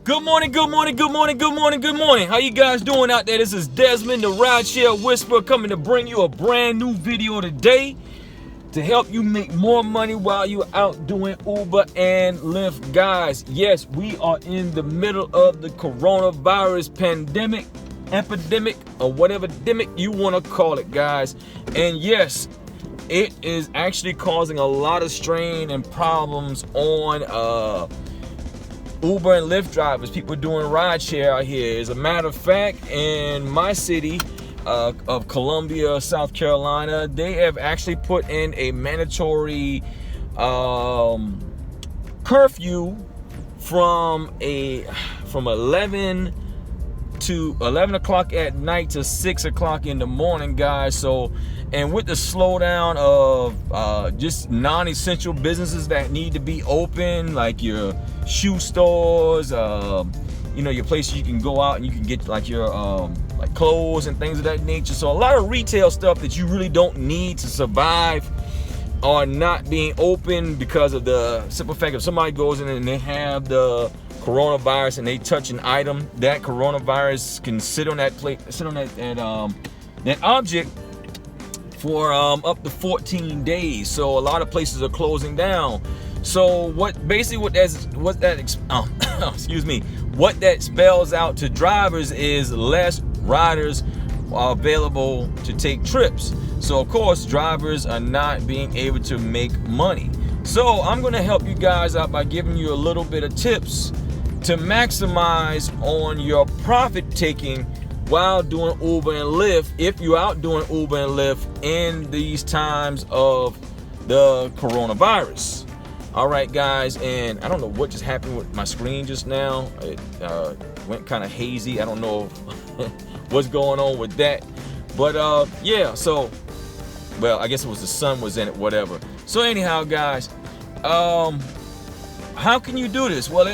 Good morning, good morning, good morning, good morning, good morning. How you guys doing out there? This is Desmond, the RideShare Whisperer, coming to bring you a brand new video today to help you make more money while you're out doing Uber and Lyft. Guys, yes, we are in the middle of the coronavirus pandemic, epidemic, or whatever demic you want to call it, guys. And yes, it is actually causing a lot of strain and problems on Uber and Lyft drivers, people doing rideshare out here. As a matter of fact, in my city of Columbia, South Carolina, they have actually put in a mandatory curfew from 11 o'clock at night to 6 o'clock in the morning, guys. So, and with the slowdown of just non-essential businesses that need to be open, like your shoe stores, your places you can go out and you can get like your like clothes and things of that nature. So a lot of retail stuff that you really don't need to survive are not being open because of the simple fact if somebody goes in and they have the coronavirus and they touch an item, that coronavirus can sit on that plate, that object for up to 14 days. So a lot of places are closing down. So what that spells out to drivers is less riders are available to take trips. So of course drivers are not being able to make money. So I'm going to help you guys out by giving you a little bit of tips to maximize on your profit taking while doing Uber and Lyft, if you're out doing Uber and Lyft in these times of the coronavirus. All right, guys, and I don't know what just happened with my screen just now. It went kind of hazy. I don't know what's going on with that, but yeah. So, well, I guess it was the sun was in it, whatever. So anyhow, guys, how can you do this? Well,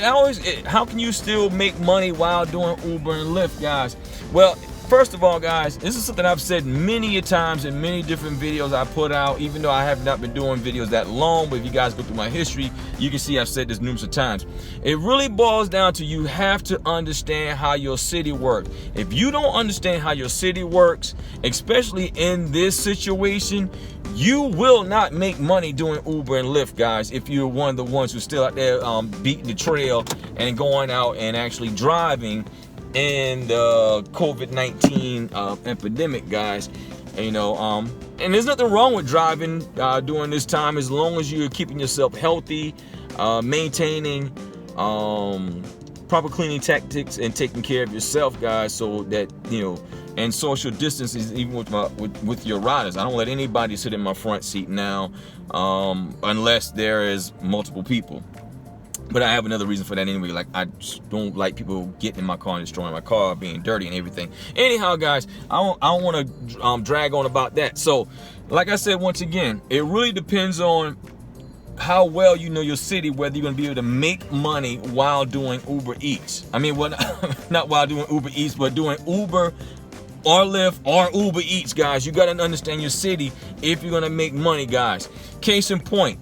how can you still make money while doing Uber and Lyft, guys? Well, first of all, guys, this is something I've said many a times in many different videos I put out, even though I have not been doing videos that long. But if you guys go through my history, you can see I've said this numerous times. It really boils down to you have to understand how your city works. If you don't understand how your city works, especially in this situation, you will not make money doing Uber and Lyft, guys, if you're one of the ones who's still out there beating the trail and going out and actually driving in the COVID-19 epidemic, guys. And there's nothing wrong with driving during this time as long as you're keeping yourself healthy, maintaining proper cleaning tactics and taking care of yourself, guys, so that and social distances even with your riders. I don't let anybody sit in my front seat now unless there is multiple people. But I have another reason for that anyway. Like, I just don't like people getting in my car and destroying my car, being dirty and everything. Anyhow, guys, I don't want to drag on about that. So, like I said, once again, it really depends on how well you know your city, whether you're going to be able to make money while doing Uber Eats. I mean, not while doing Uber Eats, but doing Uber or Lyft or Uber Eats, guys. You got to understand your city if you're going to make money, guys. Case in point,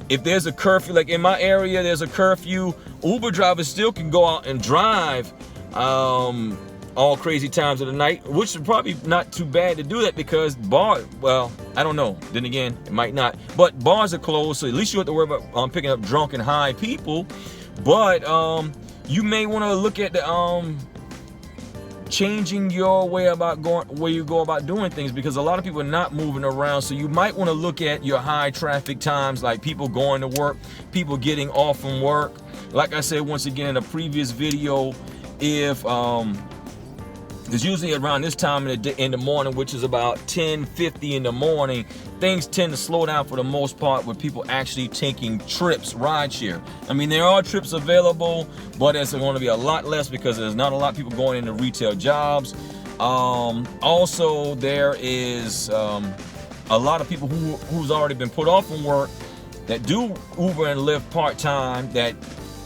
if there's a curfew, like in my area, there's a curfew, Uber drivers still can go out and drive all crazy times of the night, which is probably not too bad to do that because well, I don't know. Then again, it might not. But bars are closed, so at least you don't have to worry about picking up drunk and high people. But you may want to look at the changing your way you go about doing things, because a lot of people are not moving around. So you might want to look at your high traffic times, like people going to work, people getting off from work. Like I said once again in a previous video, if because usually around this time in the morning, which is about 10:50 in the morning, things tend to slow down for the most part with people actually taking trips, rideshare. I mean, there are trips available, but it's going to be a lot less because there's not a lot of people going into retail jobs. Also, there is a lot of people who's already been put off from work that do Uber and Lyft part-time that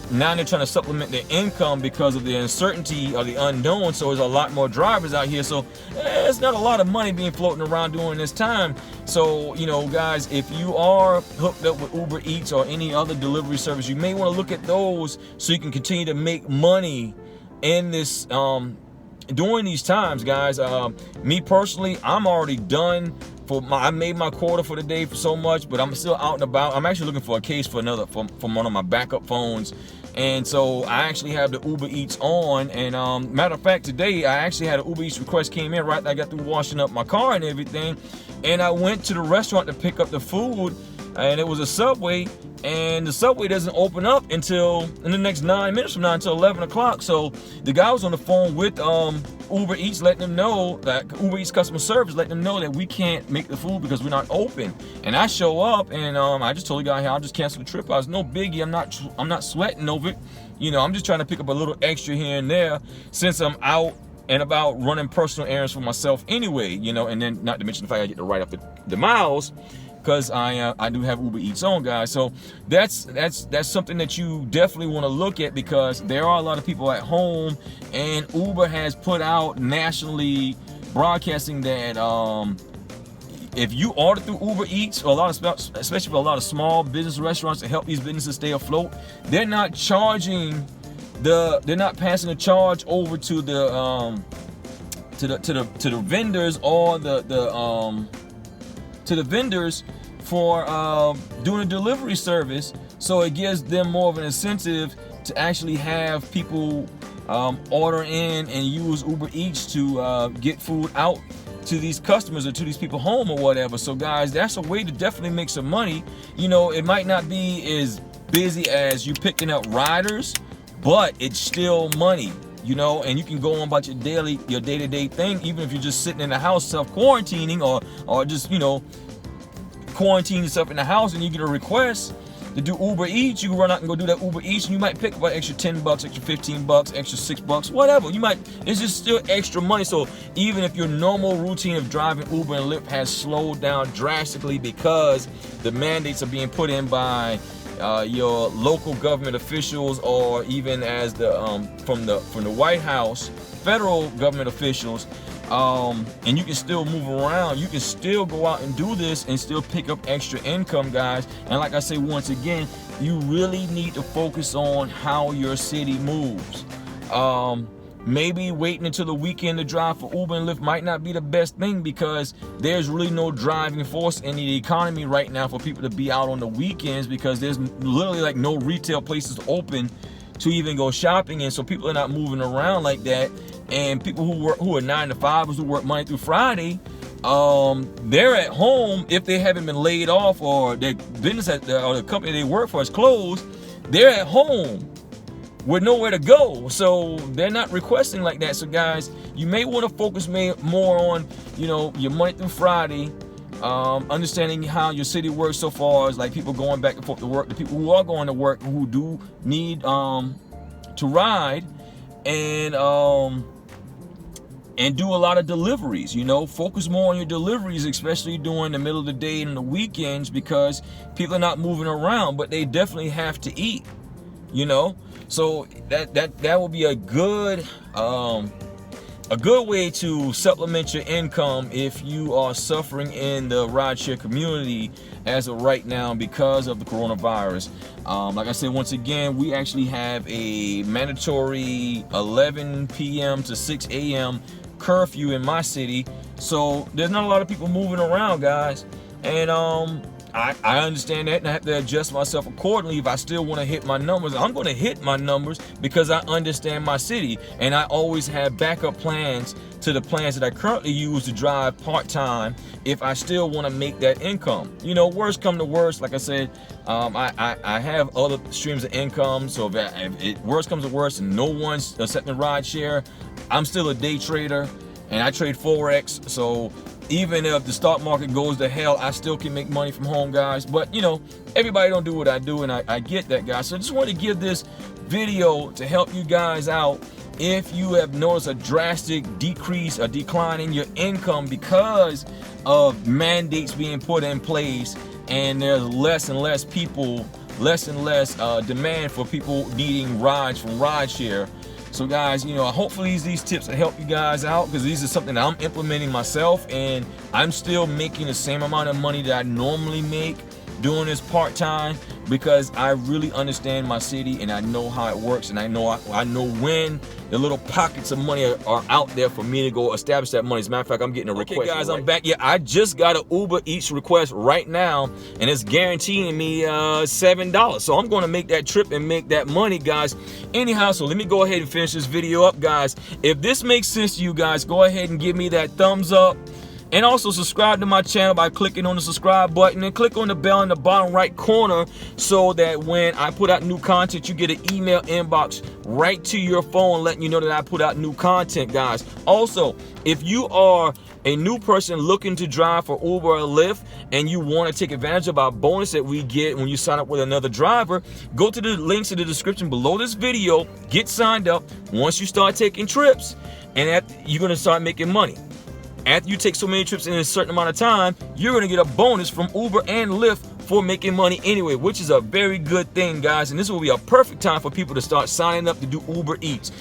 now they're trying to supplement their income because of the uncertainty or the unknown. So there's a lot more drivers out here. So it's not a lot of money being floating around during this time. So, you know, guys, if you are hooked up with Uber Eats or any other delivery service, you may want to look at those so you can continue to make money in this during these times, guys. Me personally, I'm already done. I made my quota for the day for so much, but I'm still out and about. I'm actually looking for a case for from one of my backup phones. And so I actually have the Uber Eats on. And matter of fact, today I actually had an Uber Eats request came in right. I got through washing up my car and everything. And I went to the restaurant to pick up the food, and it was a Subway. And the Subway doesn't open up until in the next 9 minutes from now, until 11 o'clock. So the guy was on the phone with Uber Eats, letting them know that Uber Eats customer service, letting them know that we can't make the food because we're not open. And I show up, and I just told the guy, hey, I'll just cancel the trip. I was no biggie. I'm not sweating over it. You know, I'm just trying to pick up a little extra here and there since I'm out and about running personal errands for myself anyway. You know, and then not to mention the fact I get to write up the miles, because I do have Uber Eats on, guys. So that's something that you definitely want to look at, because there are a lot of people at home, and Uber has put out nationally broadcasting that if you order through Uber Eats, or especially for a lot of small business restaurants to help these businesses stay afloat, they're not passing the charge over to the vendors, or to the vendors for doing a delivery service. So it gives them more of an incentive to actually have people order in and use Uber Eats to get food out to these customers or to these people home or whatever. So guys, that's a way to definitely make some money. You know, it might not be as busy as you picking up riders, but it's still money. You know, and you can go on about your day-to-day thing, even if you're just sitting in the house self-quarantining, or just, you know, quarantine yourself in the house, and you get a request to do Uber Eats. You can run out and go do that Uber Eats, and you might pick up an extra $10, extra $15, extra $6, whatever. It's just still extra money. So even if your normal routine of driving Uber and Lyft has slowed down drastically because the mandates are being put in by your local government officials, or even as from the White House, federal government officials, and you can still move around, you can still go out and do this and still pick up extra income, guys. And like I say, once again, you really need to focus on how your city moves. Maybe waiting until the weekend to drive for Uber and Lyft might not be the best thing, because there's really no driving force in the economy right now for people to be out on the weekends, because there's literally like no retail places open to even go shopping in. So people are not moving around like that. And people who are 9 to 5, who work Monday through Friday, they're at home. If they haven't been laid off, or their business or the company they work for is closed, they're at home with nowhere to go. So they're not requesting like that. So guys, you may want to focus more on, you know, your Monday through Friday, understanding how your city works so far as like people going back and forth to work, the people who are going to work who do need to ride, and do a lot of deliveries. You know, focus more on your deliveries, especially during the middle of the day and the weekends, because people are not moving around, but they definitely have to eat, you know. So that will be a good way to supplement your income if you are suffering in the rideshare community as of right now because of the coronavirus. Like I said, once again, we actually have a mandatory 11 p.m. to 6 a.m. curfew in my city. So there's not a lot of people moving around, guys. And I understand that, and I have to adjust myself accordingly. If I still want to hit my numbers, I'm going to hit my numbers, because I understand my city, and I always have backup plans to the plans that I currently use to drive part-time if I still want to make that income. You know, worst come to worst, like I said, I have other streams of income. So if worst comes to worst and no one's accepting rideshare, I'm still a day trader, and I trade Forex. So even if the stock market goes to hell, I still can make money from home, guys. But, you know, everybody don't do what I do, and I get that, guys. So I just want to give this video to help you guys out. If you have noticed a drastic decrease, a decline in your income because of mandates being put in place, and there's less and less people less and less demand for people needing rides from RideShare. So guys, you know, hopefully these tips will help you guys out, because these are something that I'm implementing myself, and I'm still making the same amount of money that I normally make doing this part-time, because I really understand my city and I know how it works, and I know when the little pockets of money are out there for me to go establish that money. As a matter of fact, I'm getting a request. Okay guys, I'm back. Yeah, I just got an Uber Eats request right now, and it's guaranteeing me $7. So I'm going to make that trip and make that money, guys. Anyhow, so let me go ahead and finish this video up, guys. If this makes sense to you guys, go ahead and give me that thumbs up. And also subscribe to my channel by clicking on the subscribe button, and click on the bell in the bottom right corner, so that when I put out new content, you get an email inbox right to your phone letting you know that I put out new content, guys. Also, if you are a new person looking to drive for Uber or Lyft, and you want to take advantage of our bonus that we get when you sign up with another driver, go to the links in the description below this video, get signed up. Once you start taking trips, and you're going to start making money. After you take so many trips in a certain amount of time, you're going to get a bonus from Uber and Lyft for making money anyway, which is a very good thing, guys. And this will be a perfect time for people to start signing up to do Uber Eats,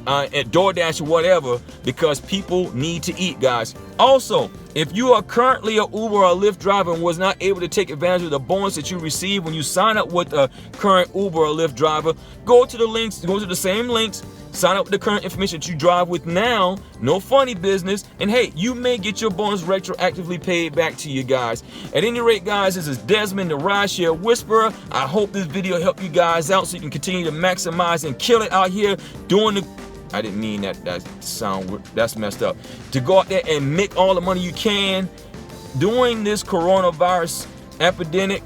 at DoorDash or whatever, because people need to eat, guys. Also, if you are currently a Uber or a Lyft driver and was not able to take advantage of the bonus that you receive when you sign up with a current Uber or Lyft driver, go to the links, go to the same links, sign up with the current information that you drive with now, no funny business, and hey, you may get your bonus retroactively paid back to you guys. At any rate, guys, this is Desmond, the RideShare Whisperer. I hope this video helped you guys out so you can continue to maximize and kill it out here doing the... I didn't mean that that's messed up. To go out there and make all the money you can during this coronavirus epidemic,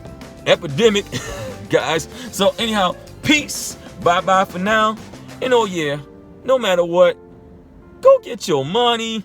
guys. So anyhow, peace. Bye-bye for now. And oh yeah, no matter what, go get your money.